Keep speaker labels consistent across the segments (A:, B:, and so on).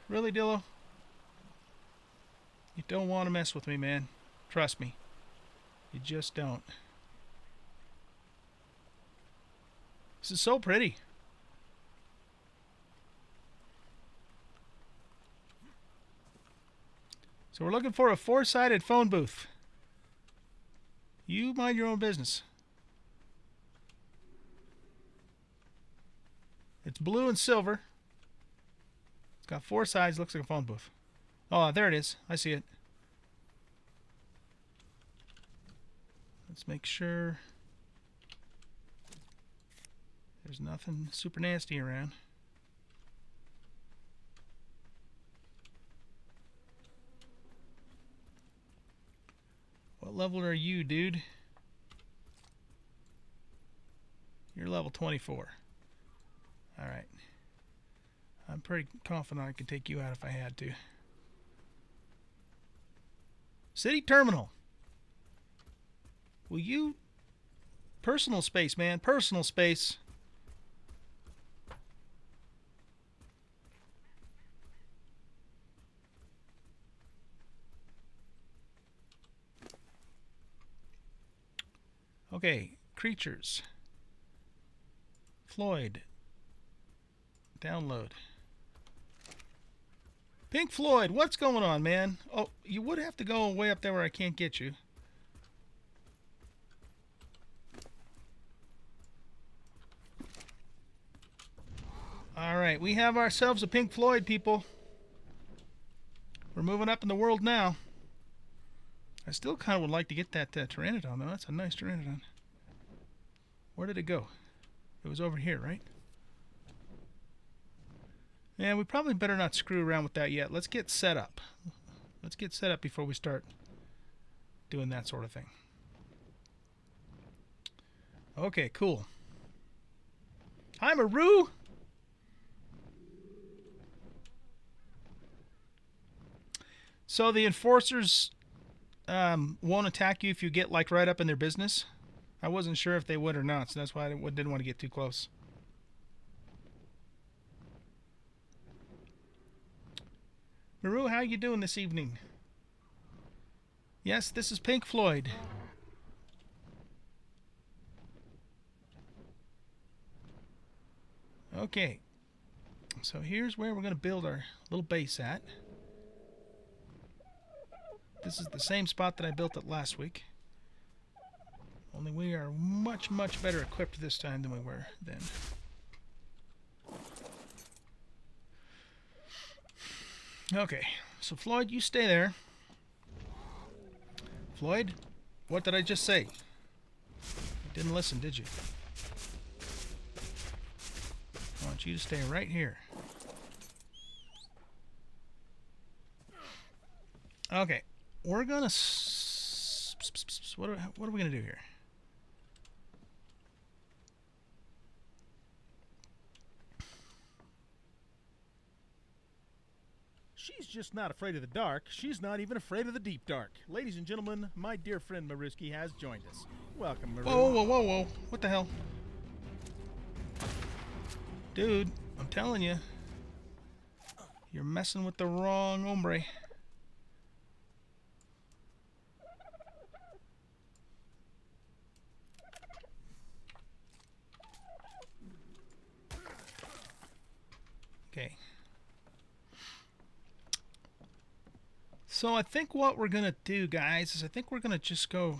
A: Really, Dillo? You don't want to mess with me, man. Trust me. You just don't. This is so pretty. So we're looking for a four-sided phone booth. You mind your own business. It's blue and silver. It's got four sides. Looks like a phone booth. Oh, there it is. I see it. Let's make sure there's nothing super nasty around. What level are you, dude? You're level 24. Alright. I'm pretty confident I could take you out if I had to. City terminal. Will you... Personal space, man. Personal space. Okay. Creatures. Floyd. Download. Pink Floyd, what's going on, man? Oh, you would have to go way up there where I can't get you. Alright, we have ourselves a Pink Floyd, people. We're moving up in the world now. I still kind of would like to get that Pteranodon, though. That's a nice Pteranodon. Where did it go? It was over here, right? Yeah, we probably better not screw around with that yet. Let's get set up. Let's get set up before we start doing that sort of thing. Okay, cool. Hi, Maru! So the enforcers won't attack you if you get like right up in their business. I wasn't sure if they would or not, so that's why I didn't want to get too close. Maru, how you doing this evening? Yes, this is Pink Floyd. Okay. So here's where we're going to build our little base at. This is the same spot that I built it last week. Only we are much, much better equipped this time than we were then. Okay, so Floyd, you stay there. Floyd, what did I just say? You didn't listen, did you? I want you to stay right here. Okay, we're gonna... What are we gonna do here?
B: She's just not afraid of the dark. She's not even afraid of the deep dark. Ladies and gentlemen, my dear friend Maruski has joined us. Welcome, Maru.
A: Whoa, whoa, whoa, whoa. What the hell? Dude, I'm telling you. You're messing with the wrong hombre. Okay. So I think what we're going to do, guys, is I think we're going to just go...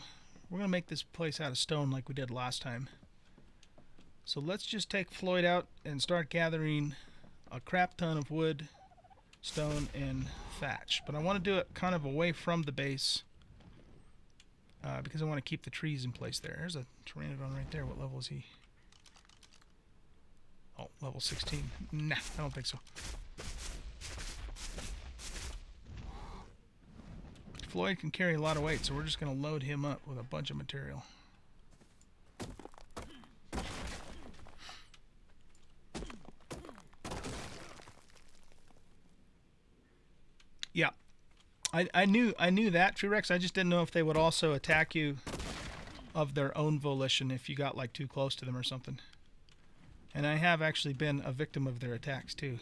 A: We're going to make this place out of stone like we did last time. So let's just take Floyd out and start gathering a crap ton of wood, stone, and thatch. But I want to do it kind of away from the base because I want to keep the trees in place there. There's a Pteranodon right there. What level is he? Oh, level 16. Nah, I don't think so. Floyd can carry a lot of weight, so we're just going to load him up with a bunch of material. Yeah, I knew that, T-Rex. I just didn't know if they would also attack you of their own volition if you got like too close to them or something. And I have actually been a victim of their attacks too.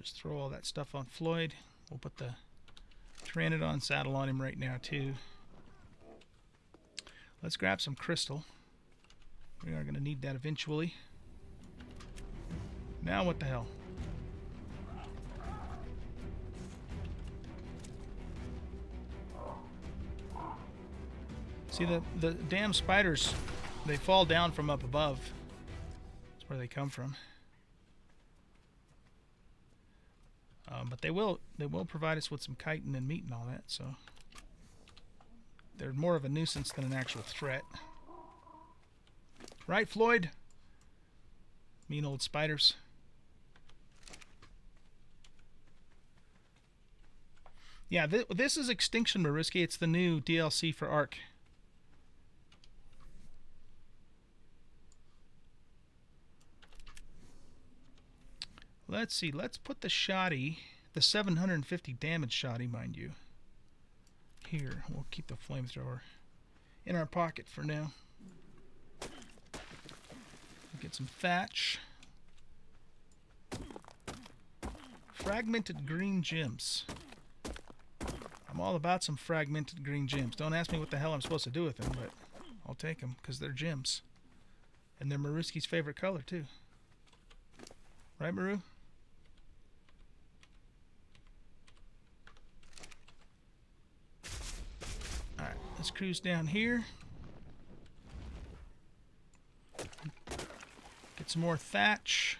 A: Just throw all that stuff on Floyd. We'll put the Pteranodon saddle on him right now too. Let's grab some crystal. We are going to need that eventually. Now what the hell? See, the damn spiders, they fall down from up above. That's where they come from. But they will provide us with some chitin and meat and all that, so they're more of a nuisance than an actual threat. Right, Floyd? Mean old spiders. Yeah, this is Extinction Mariski. It's the new DLC for Ark. Let's see. Let's put the shoddy, the 750 damage shoddy, mind you. Here, we'll keep the flamethrower in our pocket for now. Get some thatch. Fragmented green gems. I'm all about some fragmented green gems. Don't ask me what the hell I'm supposed to do with them, but I'll take them because they're gems. And they're Mariski's favorite color, too. Right, Maru? Alright, let's cruise down here. Get some more thatch.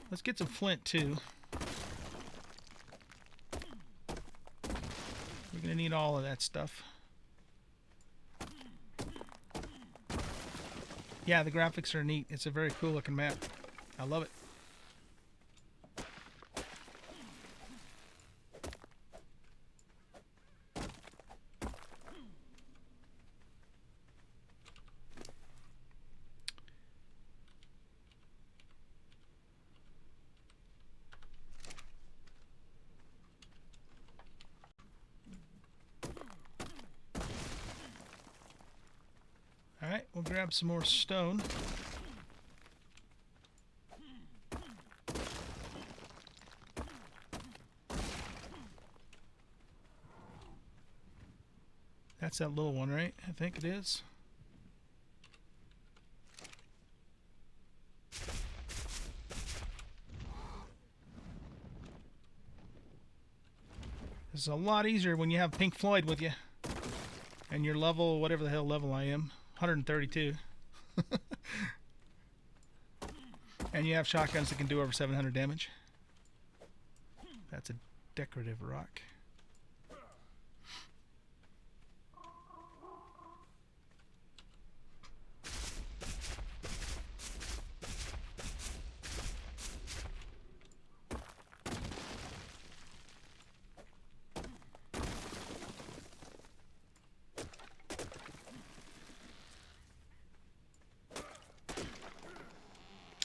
A: Let's get some flint, too. We're going to need all of that stuff. Yeah, the graphics are neat. It's a very cool looking map. I love it. Alright, we'll grab some more stone. That's that little one, right? I think it is. This is a lot easier when you have Pink Floyd with you. And your level, whatever the hell level I am. 132. And you have shotguns that can do over 700 damage. That's a decorative rock.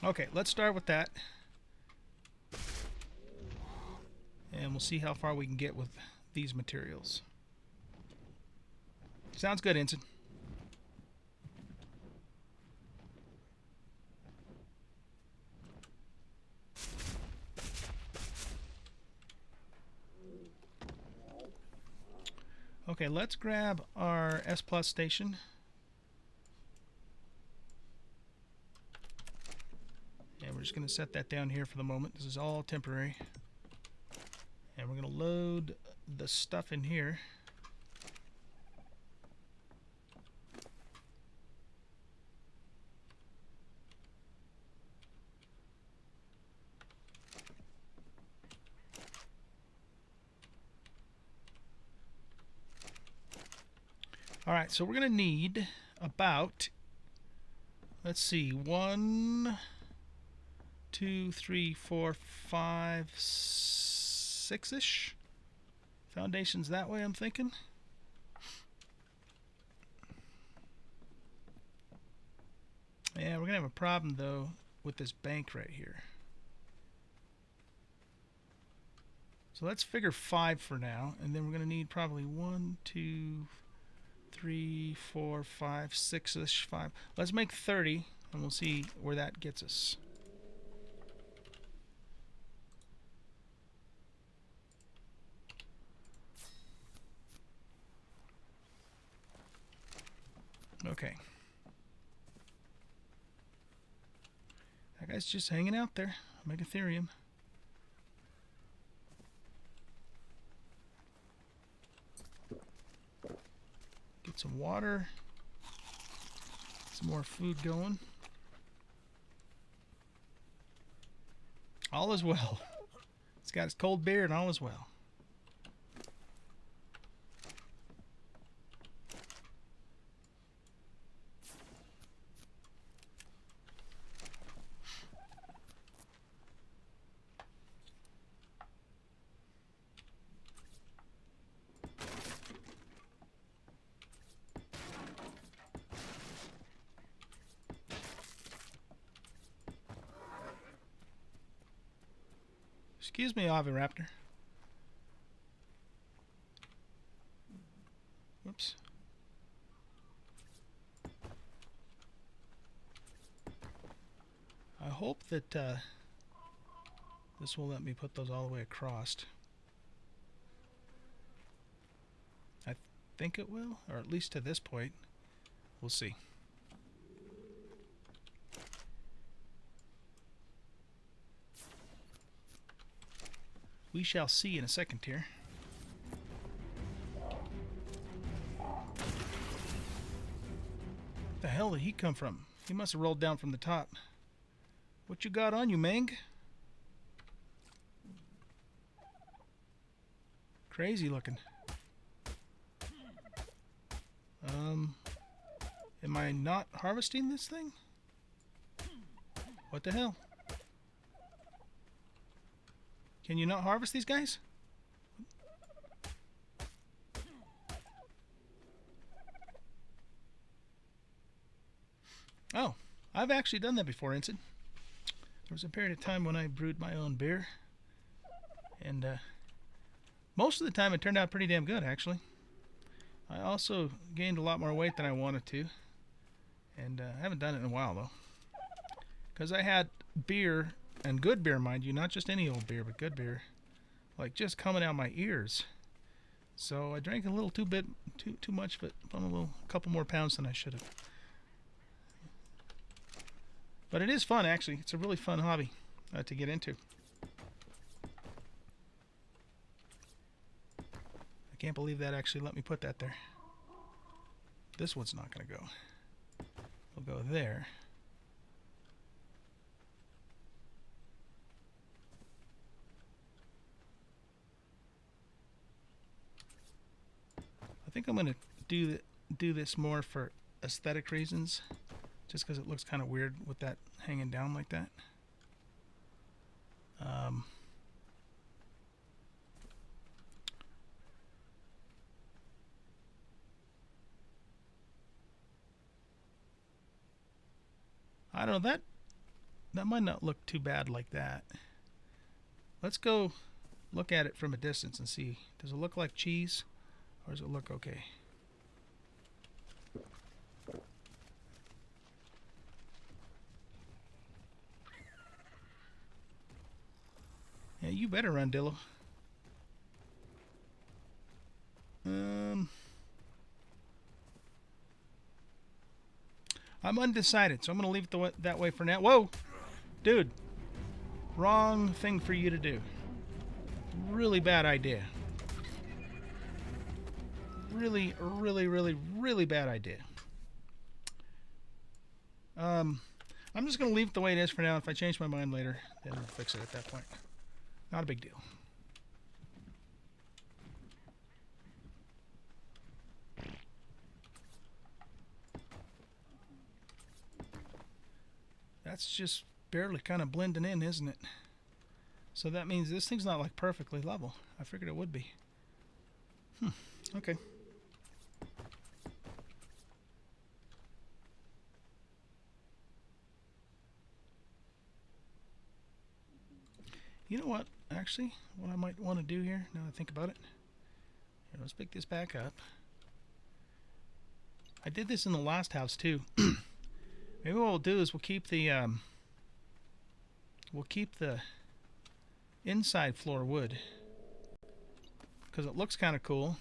A: Okay, let's start with that. And we'll see how far we can get with these materials. Sounds good, Ensign. Okay, let's grab our S Plus station. And we're just going to set that down here for the moment. This is all temporary. And we're going to load the stuff in here. Alright, so we're going to need about, let's see, 1, 2, 3, 4, 5, 6-ish foundations that way, I'm thinking. Yeah, we're going to have a problem, though, with this bank right here. So let's figure 5 for now, and then we're going to need probably 1, 2, 3, 4, 5, 6-ish, 5. Let's make 30, and we'll see where that gets us. Okay. That guy's just hanging out there. Megatherium. Get some water. Some more food going. All is well. He's got his cold beer and all is well. Excuse me, Oviraptor. Whoops. I hope that this will let me put those all the way across. I think it will, or at least to this point. We'll see. We shall see in a second here. The hell did he come from? He must have rolled down from the top. What you got on you, Mang? Crazy looking. Am I not harvesting this thing? What the hell? Can you not harvest these guys? Oh, I've actually done that before, Ensign. There was a period of time when I brewed my own beer. And most of the time it turned out pretty damn good, actually. I also gained a lot more weight than I wanted to. And I haven't done it in a while, though. Because I had beer, and good beer, mind you, not just any old beer, but good beer, like just coming out my ears. So I drank a little too much of it, on a couple more pounds than I should have. But it is fun, actually. It's a really fun hobby to get into. I can't believe that actually let me put that there. This one's not going to go. We'll go there. I think I'm going to do this more for aesthetic reasons, just because it looks kind of weird with that hanging down like that. I don't know, that might not look too bad like that. Let's go look at it from a distance and see. Does it look like cheese? Or does it look okay? Yeah, you better run, Dillo. I'm undecided, so I'm going to leave it that way for now. Whoa! Dude. Wrong thing for you to do. Really bad idea. Really, really, really, really bad idea. I'm just going to leave it the way it is for now. If I change my mind later, then we'll fix it at that point. Not a big deal. That's just barely kind of blending in, isn't it? So that means this thing's not like perfectly level. I figured it would be. Okay. You know what? Actually, what I might want to do here, now that I think about it. Here, let's pick this back up. I did this in the last house too. Maybe what we'll do is we'll keep the inside floor wood, because it looks kind of cool,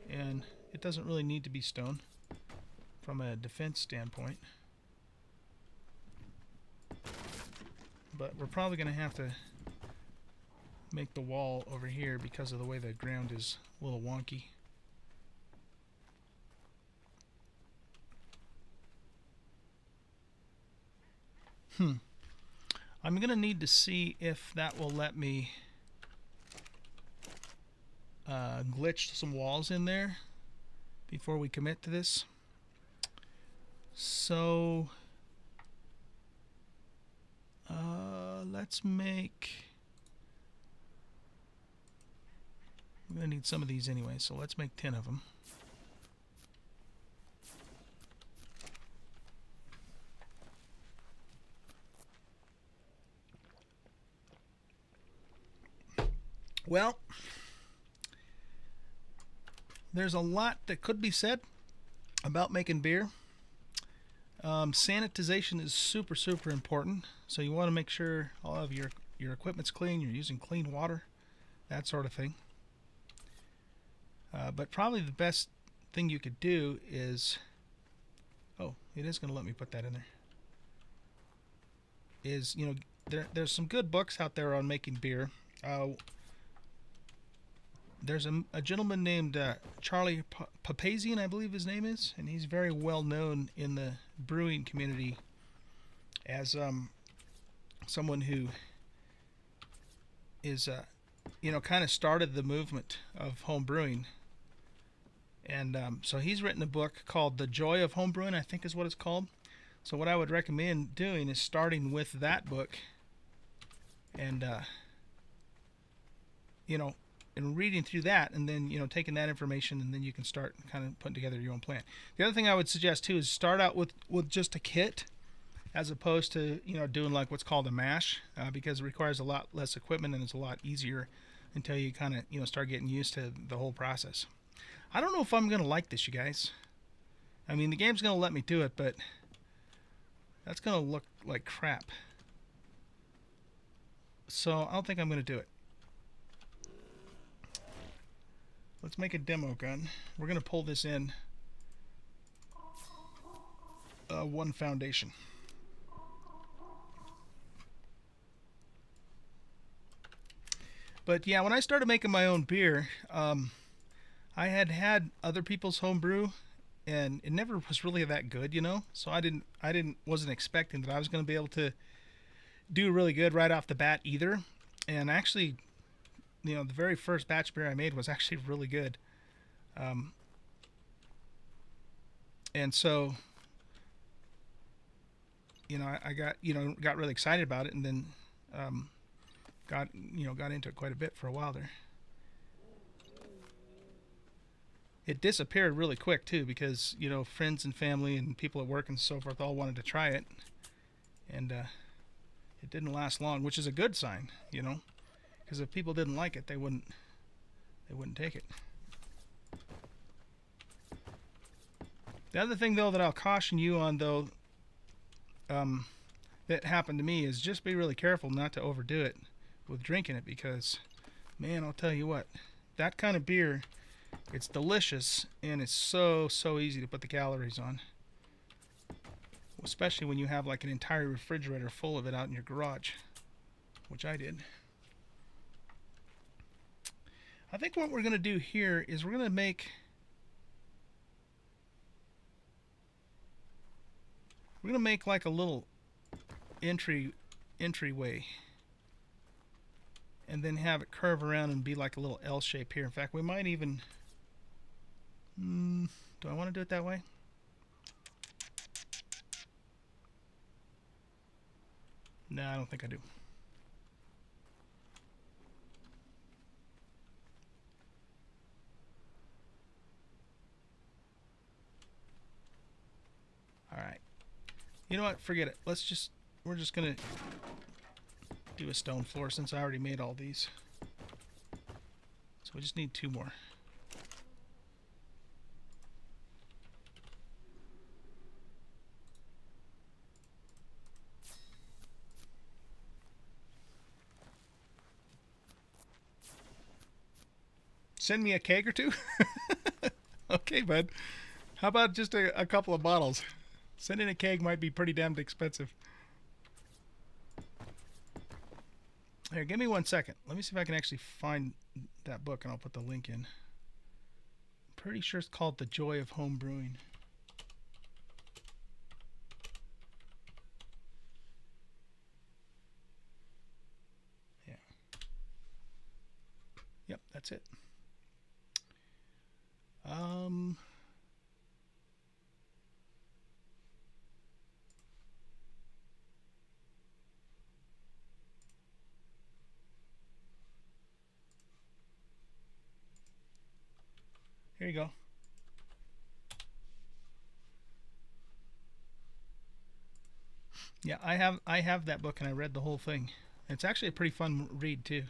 A: and it doesn't really need to be stone. from a defense standpoint. But we're probably going to have to make the wall over here because of the way the ground is a little wonky. I'm going to need to see if that will let me glitch some walls in there before we commit to this. So let's make... I'm going to need some of these anyway, so let's make 10 of them. Well, there's a lot that could be said about making beer. Sanitization is super, super important. So you want to make sure all of your equipment's clean, you're using clean water, that sort of thing. But probably the best thing you could do is... Oh, it is going to let me put that in there. Is, you know, there's some good books out there on making beer. There's a gentleman named Charlie Papazian, I believe his name is, and he's very well known in the brewing community as someone who is, you know, kind of started the movement of home brewing. And so he's written a book called The Joy of Home Brewing, I think is what it's called. So what I would recommend doing is starting with that book and, you know, and reading through that, and then, you know, taking that information, and then you can start kind of putting together your own plan. The other thing I would suggest too is start out with just a kit, as opposed to, you know, doing like what's called a mash, because it requires a lot less equipment and it's a lot easier until you kind of, you know, start getting used to the whole process. I don't know if I'm gonna like this, you guys. I mean, the game's gonna let me do it, but that's gonna look like crap. So I don't think I'm gonna do it. Let's make a demo gun. We're going to pull this in one foundation. But yeah, when I started making my own beer, I had other people's home brew, and it never was really that good, you know. So wasn't expecting that I was going to be able to do really good right off the bat either. And actually, you know, the very first batch beer I made was actually really good. And so, you know, I got really excited about it, and then got into it quite a bit for a while there. It disappeared really quick too, because, you know, friends and family and people at work and so forth all wanted to try it, and it didn't last long, which is a good sign, you know. Because if people didn't like it, they wouldn't take it. The other thing, though, that I'll caution you on, though, that happened to me, is just be really careful not to overdo it with drinking it, because, man, I'll tell you what, that kind of beer, it's delicious, and it's so easy to put the calories on. Especially when you have like an entire refrigerator full of it out in your garage, which I did. I think what we're going to do here is we're going to make like a little entryway, and then have it curve around and be like a little L shape here. In fact, we might even do I want to do it that way? No, I don't think I do. Alright. You know what? Forget it. We're just gonna do a stone floor since I already made all these. So we just need 2 more. Send me a keg or 2? Okay, bud. How about just a couple of bottles? Sending a keg might be pretty damned expensive. Here, give me 1 second. Let me see if I can actually find that book, and I'll put the link in. I'm pretty sure it's called The Joy of Home Brewing. Yeah. Yep, that's it. Here you go. Yeah, I have that book, and I read the whole thing. It's actually a pretty fun read too.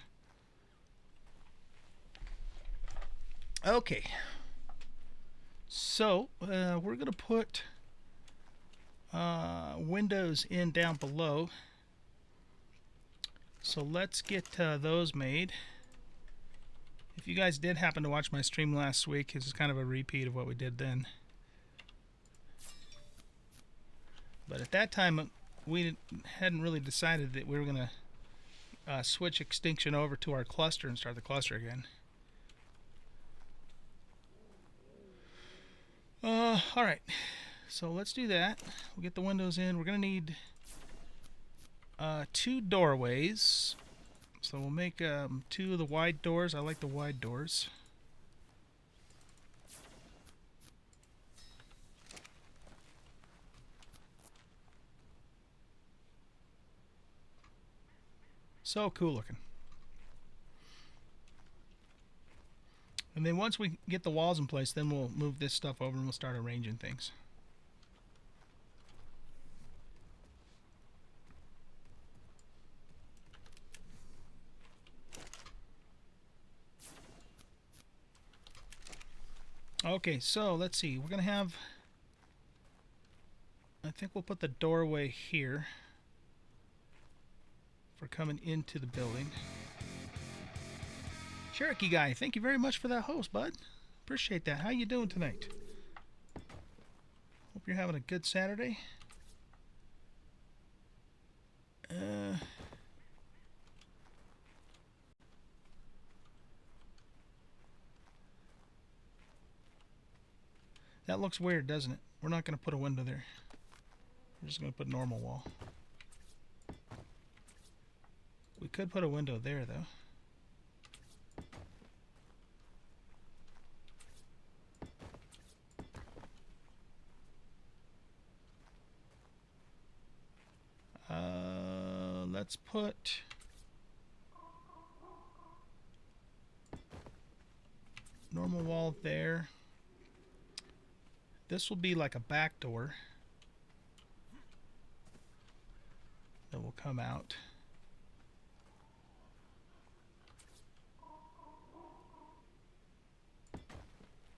A: Okay. So we're gonna put windows in down below. So let's get those made. If you guys did happen to watch my stream last week, this is kind of a repeat of what we did then. But at that time, we hadn't really decided that we were going to switch Extinction over to our cluster and start the cluster again. Alright, so let's do that. We'll get the windows in. We're going to need 2 doorways. So we'll make 2 of the wide doors. I like the wide doors. So cool looking. And then once we get the walls in place, then we'll move this stuff over and we'll start arranging things. Okay, so let's see. We're going to have... I think we'll put the doorway here for coming into the building. Cherokee guy, thank you very much for that host, bud. Appreciate that. How you doing tonight? Hope you're having a good Saturday. That looks weird, doesn't it? We're not going to put a window there. We're just going to put a normal wall. We could put a window there, though. Let's put... normal wall there. This will be like a back door that will come out.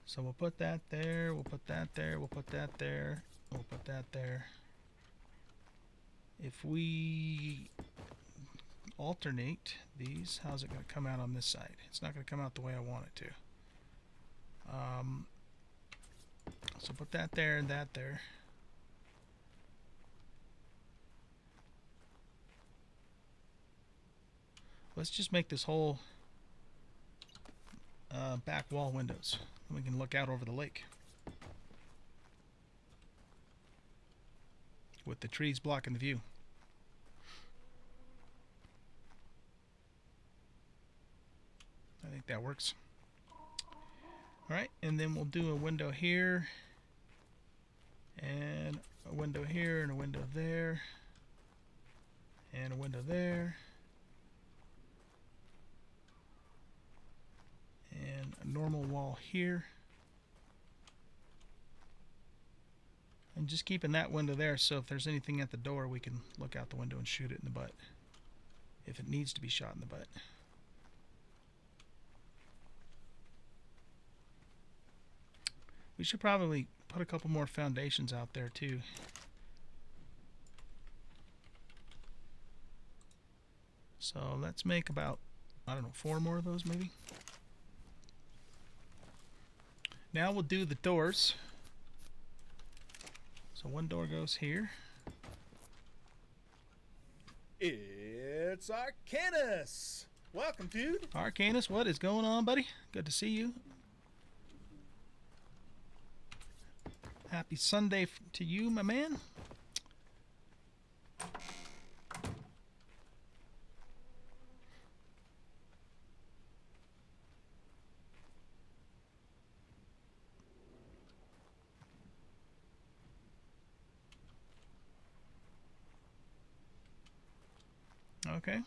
A: So we'll put that there, we'll put that there, we'll put that there, we'll put that there. If we alternate these, how's it going to come out on this side? It's not going to come out the way I want it to. So put that there and that there. Let's just make this whole back wall windows. We can look out over the lake with the trees blocking the view. I think that works. Alright, and then we'll do a window here, and a window here, and a window there, and a window there, and a normal wall here. And just keeping that window there so if there's anything at the door we can look out the window and shoot it in the butt. If it needs to be shot in the butt. We should probably put a couple more foundations out there too. So let's make about, I don't know, 4 more of those maybe. Now we'll do the doors. So one door goes here.
B: It's Arcanus! Welcome, dude!
A: Arcanus, what is going on, buddy? Good to see you. Happy Sunday to you, my man. Okay.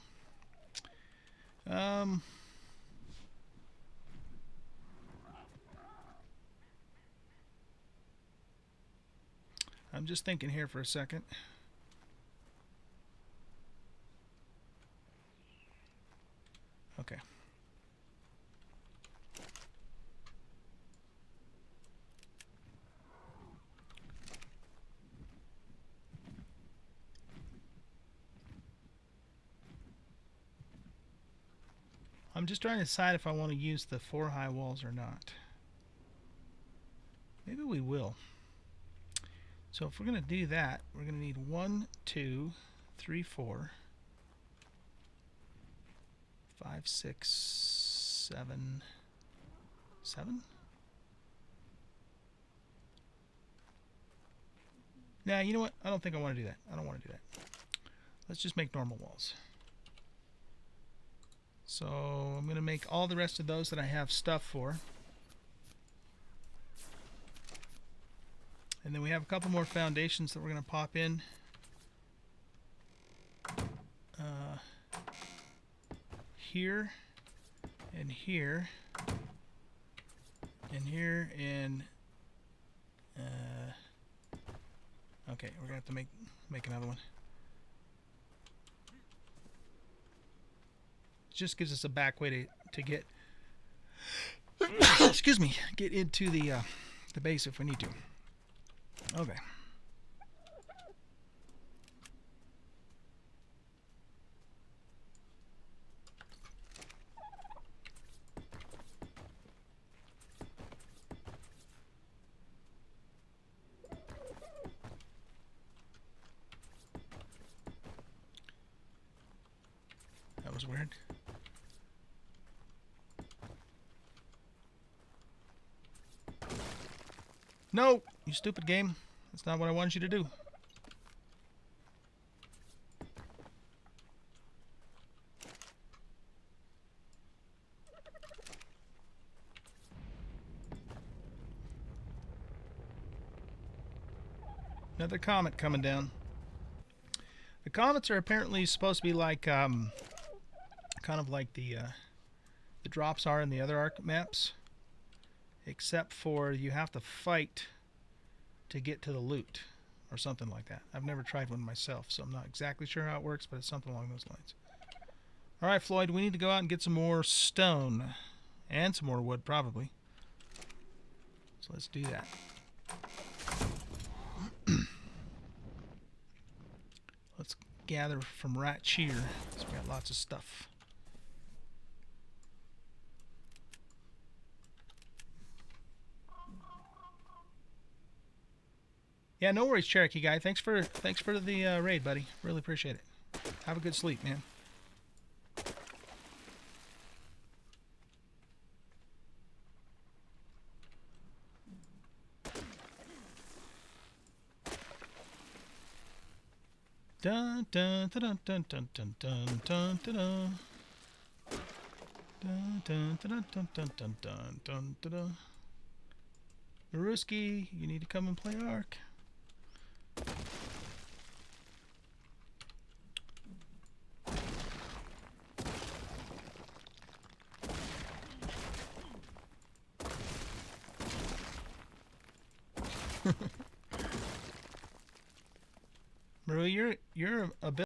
A: I'm just thinking here for a second. Okay. I'm just trying to decide if I want to use the 4 high walls or not. Maybe we will. So if we're going to do that, we're going to need 1, 2, 3, 4, 5, 6, 7, 7? Nah, you know what? I don't think I want to do that. I don't want to do that. Let's just make normal walls. So I'm going to make all the rest of those that I have stuff for. And then we have a couple more foundations that we're going to pop in. Here, and here, and here, and okay, we're going to have to make another one. It just gives us a back way to get excuse me, get into the base if we need to. Okay. That was weird. No, you stupid game. That's not what I wanted you to do. Another comet coming down. The comets are apparently supposed to be like, kind of like the drops are in the other Ark maps, except for you have to fight to get to the loot, or something like that. I've never tried one myself, so I'm not exactly sure how it works, but it's something along those lines. Alright, Floyd, we need to go out and get some more stone, and some more wood, probably. So let's do that. Let's gather from right here, because we got lots of stuff. Yeah, no worries, Cherokee guy. Thanks for the raid, buddy. Really appreciate it. Have a good sleep, man. Dun dun dun dun dun dun dun dun dun dun. Dun dun dun dun dun dun dun dun dun. Maruski, you need to come and play Ark. Maru, you're a bit